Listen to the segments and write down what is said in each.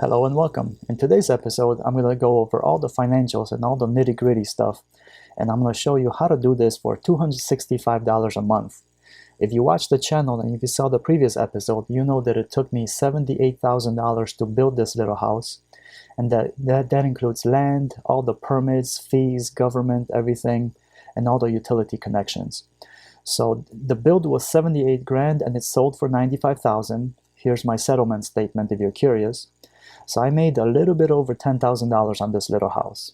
Hello and welcome. In today's episode, I'm going to go over all the financials and all the nitty-gritty stuff, and I'm going to show you how to do this for $265 a month. If you watched the channel and if you saw the previous episode, you know that it took me $78,000 to build this little house, and that includes land, all the permits, fees, government, everything, and all the utility connections. So the build was 78 grand and it sold for 95,000. Here's my settlement statement if you're curious. So I made a little bit over $10,000 on this little house.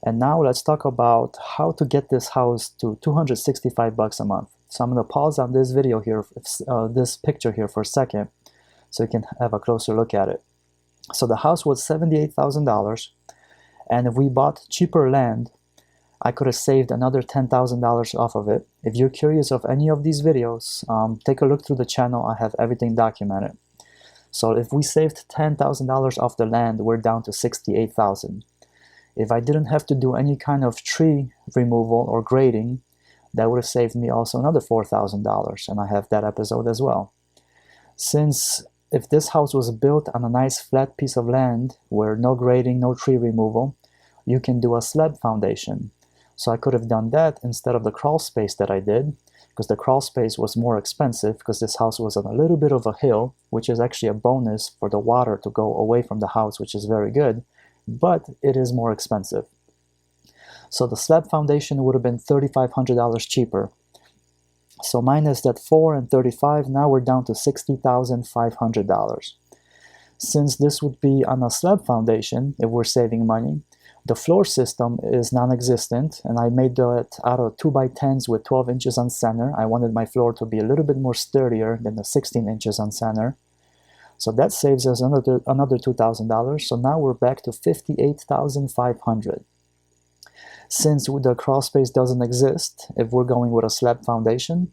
And now let's talk about how to get this house to 265 bucks a month. So I'm going to pause on this video here, this picture here for a second, so you can have a closer look at it. So the house was $78,000, and if we bought cheaper land, I could have saved another $10,000 off of it. If you're curious of any of these videos, take a look through the channel. I have everything documented. So if we saved $10,000 off the land, we're down to $68,000. If I didn't have to do any kind of tree removal or grading, that would have saved me also another $4,000, and I have that episode as well. Since if this house was built on a nice flat piece of land where no grading, no tree removal, you can do a slab foundation. So I could have done that instead of the crawl space that I did, because the crawl space was more expensive because this house was on a little bit of a hill, which is actually a bonus for the water to go away from the house, which is very good, but it is more expensive. So the slab foundation would have been $3,500 cheaper. So minus that 4 and 35, now we're down to $60,500. Since this would be on a slab foundation, if we're saving money, the floor system is non-existent, and I made that out of 2x10s with 12 inches on center. I wanted my floor to be a little bit more sturdier than the 16 inches on center. So that saves us another $2,000. So now we're back to $58,500. Since the crawl space doesn't exist, if we're going with a slab foundation,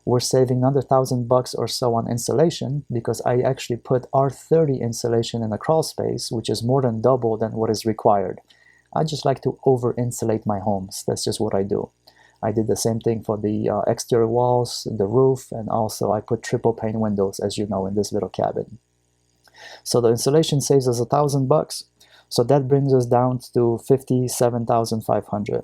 we're saving another $1,000 or so on insulation, because I actually put R30 insulation in the crawl space, which is more than double than what is required. I just like to over-insulate my homes. That's just what I do. I did the same thing for the exterior walls, the roof, and also I put triple pane windows, as you know, in this little cabin. So the insulation saves us $1,000. So that brings us down to $57,500.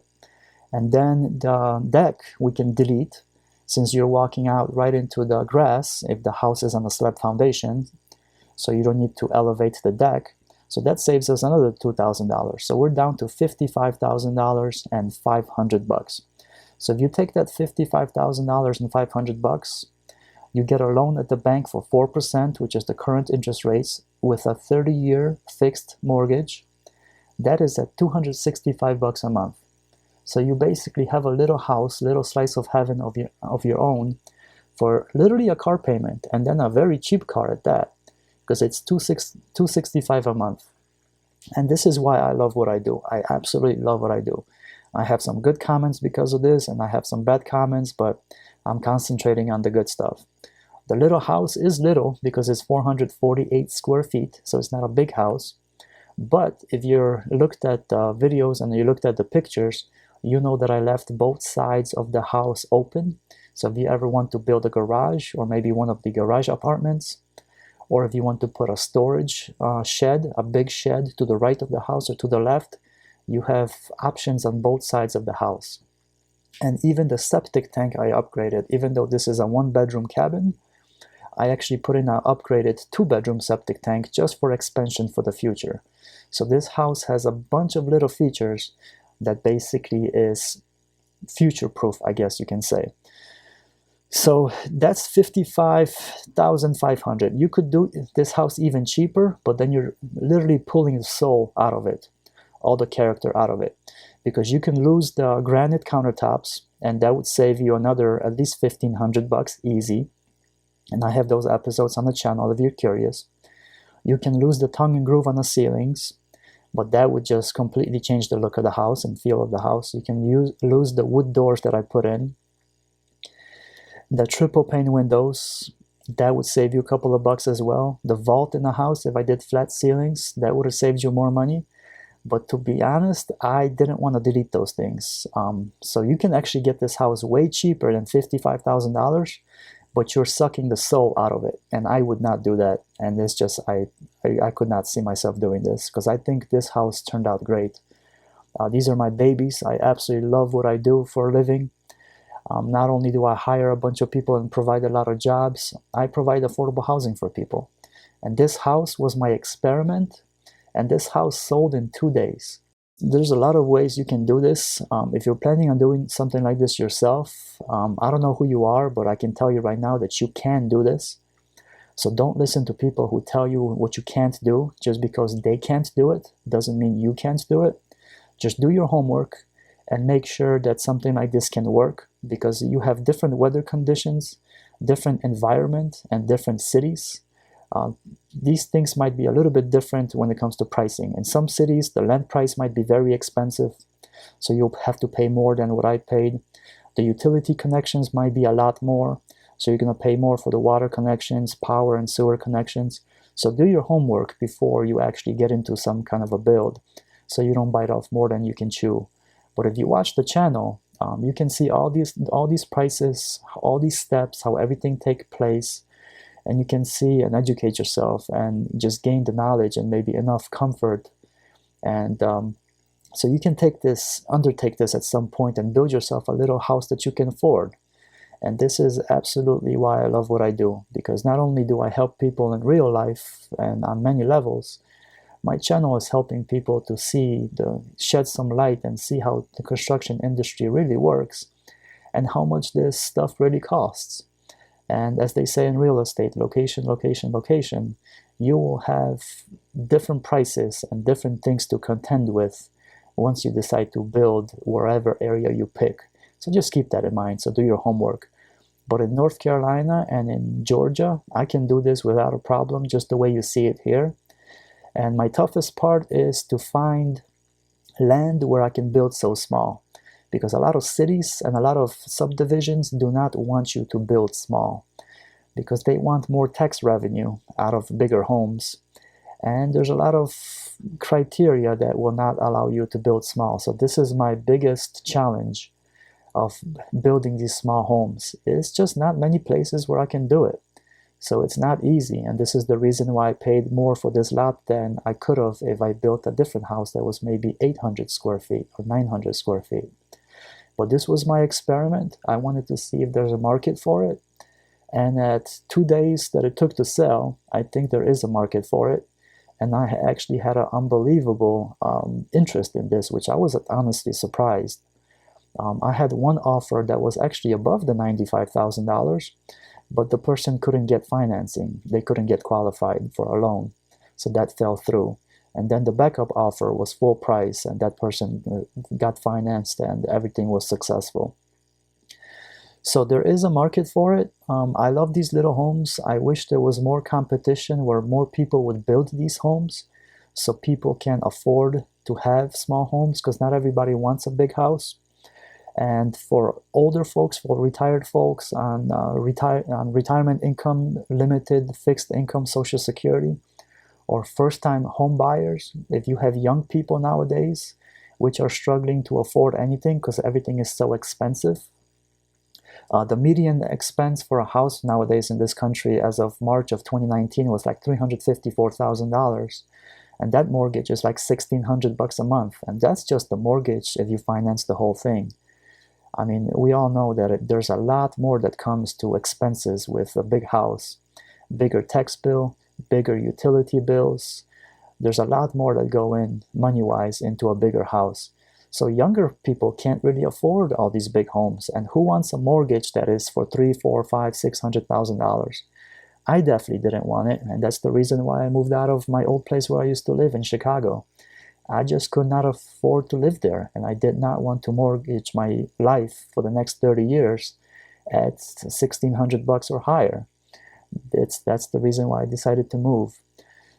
And then the deck we can delete, since you're walking out right into the grass if the house is on a slab foundation, so you don't need to elevate the deck. So that saves us another $2,000. So we're down to $55,000 and $500. So if you take that $55,000 and $500, you get a loan at the bank for 4%, which is the current interest rates, with a 30-year fixed mortgage. That is at $265 a month. So you basically have a little house, little slice of heaven of your own for literally a car payment, and then a very cheap car at that, because it's $265 a month. And this is why I love what I do. I absolutely love what I do. I have some good comments because of this, and I have some bad comments, but I'm concentrating on the good stuff. The little house is little because it's 448 square feet, so it's not a big house. But if you looked at the videos and you looked at the pictures, you know that I left both sides of the house open. So if you ever want to build a garage, or maybe one of the garage apartments, or if you want to put a storage shed, a big shed to the right of the house or to the left, you have options on both sides of the house. And even the septic tank I upgraded. Even though this is a 1-bedroom cabin, I actually put in an upgraded 2-bedroom septic tank just for expansion for the future. So this house has a bunch of little features that basically is future-proof, I guess you can say. So that's $55,500. You could do this house even cheaper, but then you're literally pulling the soul out of it, all the character out of it, because you can lose the granite countertops, and that would save you another at least $1,500 easy. And I have those episodes on the channel if you're curious. You can lose the tongue and groove on the ceilings, but that would just completely change the look of the house and feel of the house. You can lose the wood doors that I put in. The triple pane windows, that would save you a couple of bucks as well. The vault in the house, if I did flat ceilings, that would have saved you more money. But to be honest, I didn't want to delete those things. So you can actually get this house way cheaper than $55,000, but you're sucking the soul out of it. And I would not do that. And it's just, I could not see myself doing this, because I think this house turned out great. These are my babies. I absolutely love what I do for a living. Not only do I hire a bunch of people and provide a lot of jobs, I provide affordable housing for people. And this house was my experiment, and this house sold in 2 days. There's a lot of ways you can do this. If you're planning on doing something like this yourself, I don't know who you are, but I can tell you right now that you can do this. So don't listen to people who tell you what you can't do. Just because they can't do it doesn't mean you can't do it. Just do your homework and make sure that something like this can work, because you have different weather conditions, different environment, and different cities. These things might be a little bit different when it comes to pricing. In some cities, the land price might be very expensive, so you'll have to pay more than what I paid. The utility connections might be a lot more, so you're going to pay more for the water connections, power and sewer connections. So do your homework before you actually get into some kind of a build, so you don't bite off more than you can chew. But if you watch the channel, you can see all these prices, all these steps, how everything takes place. And you can see and educate yourself and just gain the knowledge and maybe enough comfort. And so you can undertake this at some point and build yourself a little house that you can afford. And this is absolutely why I love what I do, because not only do I help people in real life and on many levels, my channel is helping people to shed some light and see how the construction industry really works and how much this stuff really costs. And as they say in real estate, location, location, location, you will have different prices and different things to contend with once you decide to build wherever area you pick. So just keep that in mind. So do your homework. But in North Carolina and in Georgia, I can do this without a problem, just the way you see it here. And my toughest part is to find land where I can build so small, because a lot of cities and a lot of subdivisions do not want you to build small, because they want more tax revenue out of bigger homes. And there's a lot of criteria that will not allow you to build small. So this is my biggest challenge of building these small homes. It's just not many places where I can do it. So it's not easy, and this is the reason why I paid more for this lot than I could have if I built a different house that was maybe 800 square feet or 900 square feet. But this was my experiment. I wanted to see if there's a market for it. And at 2 days that it took to sell, I think there is a market for it. And I actually had an unbelievable interest in this, which I was honestly surprised. I had one offer that was actually above the $95,000, but the person couldn't get financing. They couldn't get qualified for a loan. So that fell through. And then the backup offer was full price, and that person got financed and everything was successful. So there is a market for it. I love these little homes. I wish there was more competition where more people would build these homes so people can afford to have small homes, because not everybody wants a big house. And for older folks, for retired folks on retirement income, limited fixed income Social Security, or first-time home buyers, if you have young people nowadays which are struggling to afford anything because everything is so expensive. The median expense for a house nowadays in this country as of March of 2019 was like $354,000. And that mortgage is like $1,600 a month. And that's just the mortgage if you finance the whole thing. I mean, we all know that there's a lot more that comes to expenses with a big house. Bigger tax bill, bigger utility bills. There's a lot more that go in money-wise into a bigger house. So younger people can't really afford all these big homes. And who wants a mortgage that is for $300,000, $400,000, $500,000, $600,000? I definitely didn't want it. And that's the reason why I moved out of my old place where I used to live in Chicago. I just could not afford to live there. And I did not want to mortgage my life for the next 30 years at $1,600 or higher. That's the reason why I decided to move.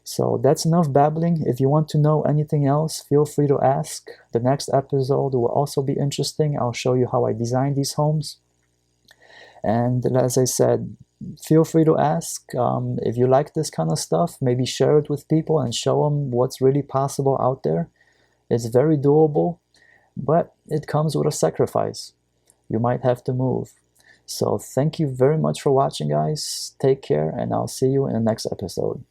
So that's enough babbling. If you want to know anything else, feel free to ask. The next episode will also be interesting. I'll show you how I designed these homes. And as I said, feel free to ask. If you like this kind of stuff, maybe share it with people and show them what's really possible out there. It's very doable, but it comes with a sacrifice. You might have to move. So thank you very much for watching, guys. Take care, and I'll see you in the next episode.